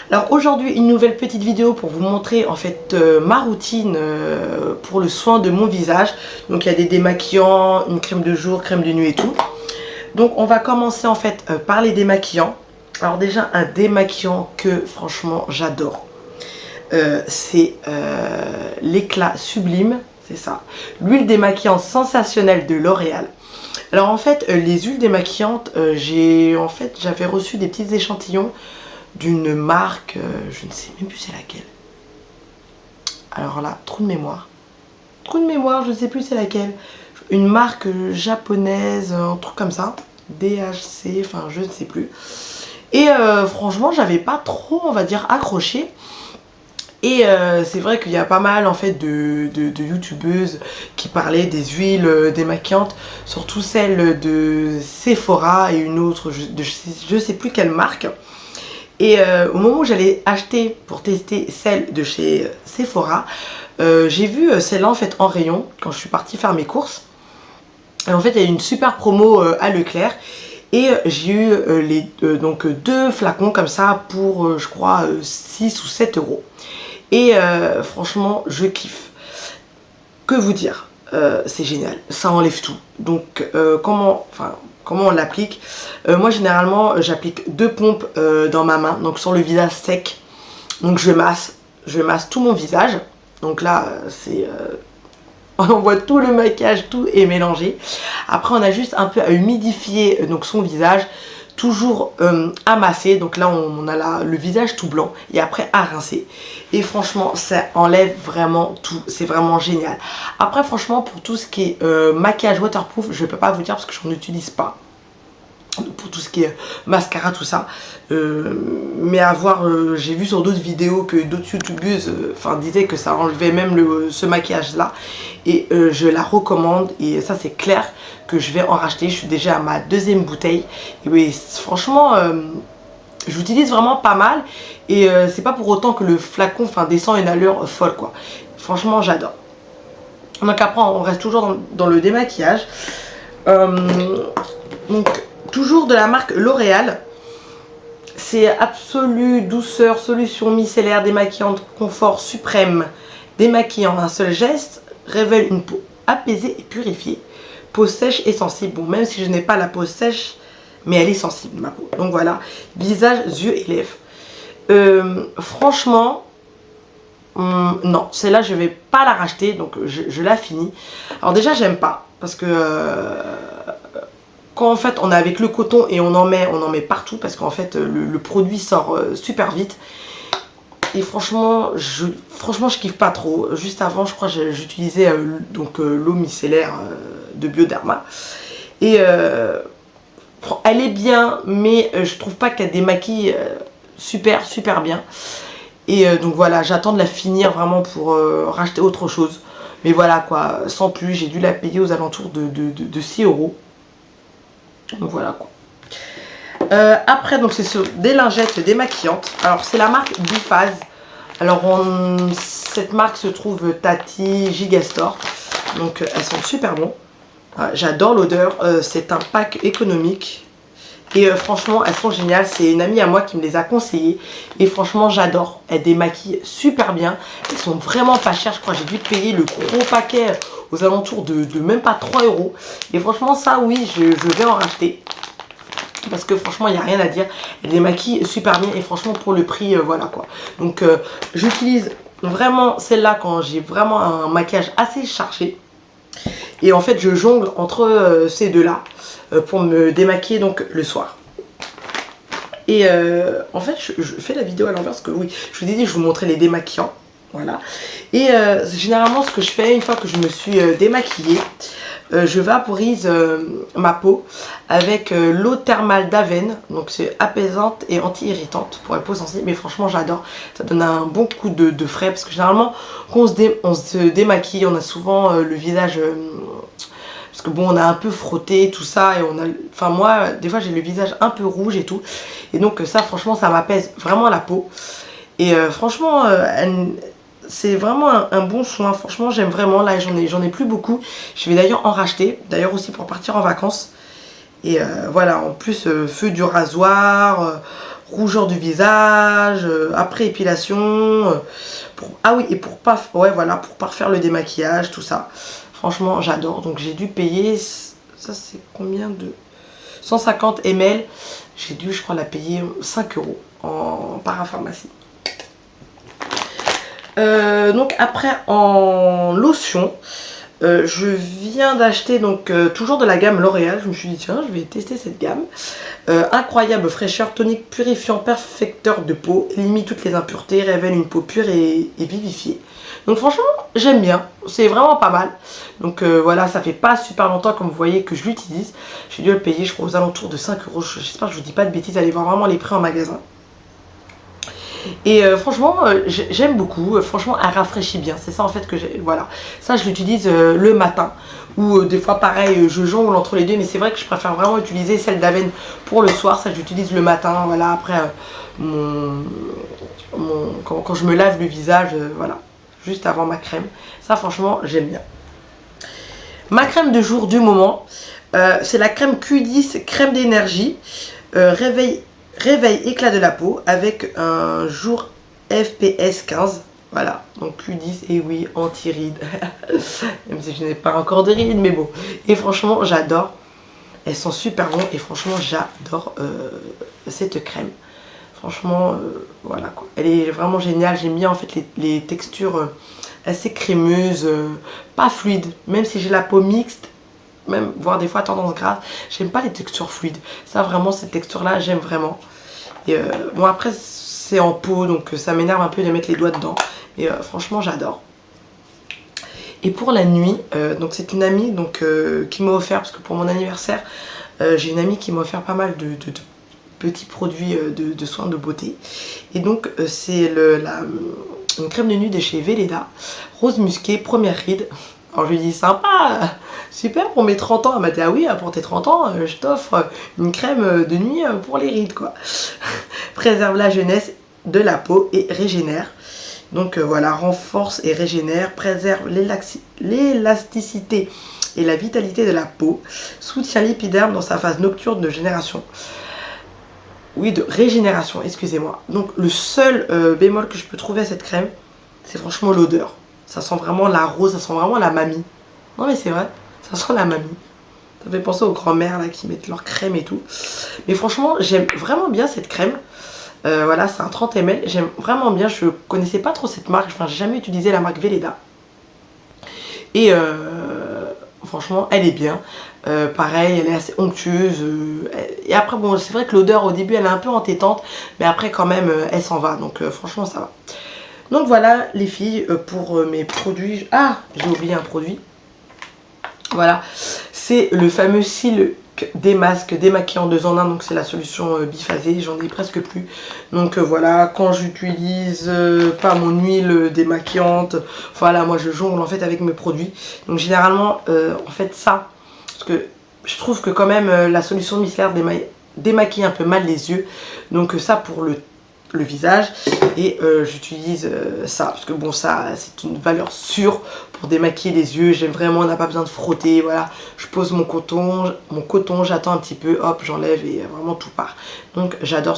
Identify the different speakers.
Speaker 1: Alors aujourd'hui une nouvelle petite vidéo pour vous montrer en fait ma routine pour le soin de mon visage. Donc il y a des démaquillants, une crème de jour, crème de nuit et tout. Donc on va commencer en fait par les démaquillants. Alors déjà un démaquillant que franchement j'adore. C'est l'éclat sublime, c'est ça. L'huile démaquillante sensationnelle de L'Oréal. Alors en fait les huiles démaquillantes, j'avais reçu des petits échantillons d'une marque, je ne sais même plus c'est laquelle. Alors là, trou de mémoire. Trou de mémoire, je ne sais plus c'est laquelle. Une marque japonaise, un truc comme ça. DHC, enfin je ne sais plus. Et franchement, j'avais pas trop, on va dire, accroché. Et c'est vrai qu'il y a pas mal en fait de youtubeuses qui parlaient des huiles démaquillantes, surtout celle de Sephora et une autre, je sais plus quelle marque. Et au moment où j'allais acheter pour tester celle de chez Sephora, j'ai vu celle-là en fait en rayon quand je suis partie faire mes courses. Et en fait il y a une super promo à Leclerc. Et j'ai eu donc deux flacons comme ça pour je crois 6 ou 7 euros. Et franchement je kiffe. Que vous dire, c'est génial, ça enlève tout. Donc comment on l'applique? Moi généralement j'applique 2 pompes dans ma main, donc sur le visage sec. Donc je masse tout mon visage. Donc là c'est on voit tout le maquillage, tout est mélangé. Après on a juste un peu à humidifier donc son visage, toujours à masser. Donc là on a le visage tout blanc et après à rincer. Et franchement ça enlève vraiment tout, c'est vraiment génial. Après franchement pour tout ce qui est maquillage waterproof, je ne peux pas vous dire parce que je n'en utilise pas. Pour tout ce qui est mascara, tout ça. Mais à voir, j'ai vu sur d'autres vidéos que d'autres youtubeuses disaient que ça enlevait même ce maquillage là. Et je la recommande. Et ça c'est clair que je vais en racheter. Je suis déjà à ma 2e bouteille. Et oui, franchement, j'utilise vraiment pas mal. Et c'est pas pour autant que le flacon descend une allure folle quoi. Franchement j'adore. Donc après on reste toujours dans le démaquillage. Donc toujours de la marque L'Oréal. C'est Absolue Douceur Solution Micellaire Démaquillante Confort Suprême. Démaquillant un seul geste révèle une peau apaisée et purifiée. Peau sèche et sensible. Bon, même si je n'ai pas la peau sèche, mais elle est sensible ma peau. Donc voilà, visage, yeux et lèvres. Franchement, non, celle-là je vais pas la racheter, donc je la finis. Alors déjà j'aime pas parce que quand en fait on est avec le coton et on en met partout parce qu'en fait le produit sort super vite. Et franchement je kiffe pas trop. Juste avant je crois j'utilisais l'eau micellaire de Bioderma. Et elle est bien mais je trouve pas qu'elle démaquille super bien. Et donc voilà, j'attends de la finir vraiment pour racheter autre chose. Mais voilà quoi, sans plus, j'ai dû la payer aux alentours de 6 euros. Donc voilà quoi. Après donc c'est sur des lingettes démaquillantes. Alors c'est la marque Biphase. Alors cette marque se trouve Tati, Gigastore. Donc elles sont super bonnes. J'adore l'odeur. C'est un pack économique. Et franchement elles sont géniales. C'est une amie à moi qui me les a conseillées. Et franchement j'adore. Elles démaquillent super bien. Elles sont vraiment pas chères. Je crois que j'ai dû payer le gros paquet aux alentours de même pas 3 euros. Et franchement ça oui je vais en racheter. Parce que franchement il n'y a rien à dire. Elle démaquille super bien. Et franchement pour le prix voilà quoi. Donc j'utilise vraiment celle-là quand j'ai vraiment un maquillage assez chargé. Et en fait je jongle entre ces deux là pour me démaquiller donc le soir. Et en fait je fais la vidéo à l'envers parce que oui je vous ai dit je vous montrais les démaquillants. Voilà. Et généralement ce que je fais une fois que je me suis démaquillée, je vaporise ma peau avec l'eau thermale d'Aven. Donc c'est apaisante et anti-irritante pour la peau sensible. Mais franchement j'adore. Ça donne un bon coup de frais. Parce que généralement quand on se démaquille, on a souvent le visage... parce que bon on a un peu frotté tout ça. Et on a... Enfin moi des fois j'ai le visage un peu rouge et tout. Et donc ça franchement ça m'apaise vraiment la peau. Et franchement c'est vraiment un bon soin. Franchement j'aime vraiment. Là j'en ai plus beaucoup. Je vais d'ailleurs en racheter. D'ailleurs aussi pour partir en vacances. Et voilà en plus feu du rasoir. rougeur du visage, après épilation, ah oui, et pour pas, ouais, voilà, pour pas refaire le démaquillage, tout ça. Franchement, j'adore. Donc j'ai dû payer, ça c'est combien de 150 ml. J'ai dû, je crois, la payer 5 € en parapharmacie. Donc après, en lotion, je viens d'acheter donc toujours de la gamme L'Oréal. Je me suis dit tiens, je vais tester cette gamme. Incroyable fraîcheur, tonique purifiant, perfecteur de peau, élimine toutes les impuretés, révèle une peau pure et vivifiée. Donc franchement, j'aime bien, c'est vraiment pas mal. Donc voilà, ça fait pas super longtemps comme vous voyez que je l'utilise. J'ai dû le payer, je crois, aux alentours de 5 €. J'espère que je vous dis pas de bêtises, allez voir vraiment les prix en magasin. Et franchement, j'aime beaucoup. Franchement, elle rafraîchit bien. C'est ça en fait que j'ai. Voilà. Ça, je l'utilise le matin. Ou des fois, pareil, je jongle entre les deux. Mais c'est vrai que je préfère vraiment utiliser celle d'Aven pour le soir. Ça, j'utilise le matin. Voilà. Après, quand je me lave le visage, voilà. Juste avant ma crème. Ça, franchement, j'aime bien. Ma crème de jour du moment, c'est la crème Q10 crème d'énergie. Réveil éclat de la peau avec un jour FPS 15. Voilà, donc Q10 et oui, anti-rides. Même si je n'ai pas encore de rides, mais bon. Et franchement, j'adore. Elles sont super bonnes et franchement, j'adore cette crème. Franchement, voilà quoi. Elle est vraiment géniale. J'aime bien en fait les textures assez crémeuses, pas fluides. Même si j'ai la peau mixte, même voire des fois tendance grasse, j'aime pas les textures fluides. Ça vraiment, cette texture là j'aime vraiment. Et bon après c'est en peau donc ça m'énerve un peu de mettre les doigts dedans, mais franchement j'adore. Et pour la nuit, donc c'est une amie donc qui m'a offert, parce que pour mon anniversaire j'ai une amie qui m'a offert pas mal de petits produits de soins de beauté. Et donc c'est une crème de nuit de chez Velleda, rose musquée, première ride. Alors je lui dis sympa, super pour mes 30 ans. Elle m'a dit ah oui, pour tes 30 ans, je t'offre une crème de nuit pour les rides quoi. Préserve la jeunesse de la peau et régénère. Donc voilà, renforce et régénère, préserve l'élasticité et la vitalité de la peau, soutient l'épiderme dans sa phase nocturne de génération. Oui, de régénération, excusez-moi. Donc le seul bémol que je peux trouver à cette crème, c'est franchement l'odeur. Ça sent vraiment la rose, ça sent vraiment la mamie. Non mais c'est vrai, ça sent la mamie. Ça fait penser aux grand-mères là qui mettent leur crème et tout. Mais franchement, j'aime vraiment bien cette crème. Voilà, c'est un 30 ml. J'aime vraiment bien. Je connaissais pas trop cette marque. Enfin, j'ai jamais utilisé la marque Velleda. Et franchement, elle est bien. Pareil, elle est assez onctueuse. Et après, bon, c'est vrai que l'odeur au début, elle est un peu entêtante. Mais après, quand même, elle s'en va. Donc franchement, ça va. Donc voilà les filles pour mes produits. Ah, j'ai oublié un produit. Voilà, c'est le fameux Silk démaquillant 2 en 1. Donc c'est la solution biphasée, j'en ai presque plus. Donc voilà, quand j'utilise pas mon huile démaquillante, voilà, moi je jongle en fait avec mes produits. Donc généralement, en fait ça, parce que je trouve que quand même la solution micellaire démaquille un peu mal les yeux. Donc ça pour le visage, et j'utilise ça parce que bon, ça c'est une valeur sûre pour démaquiller les yeux. J'aime vraiment, on n'a pas besoin de frotter. Voilà, je pose mon coton, j'attends un petit peu, hop, j'enlève et vraiment tout part. Donc j'adore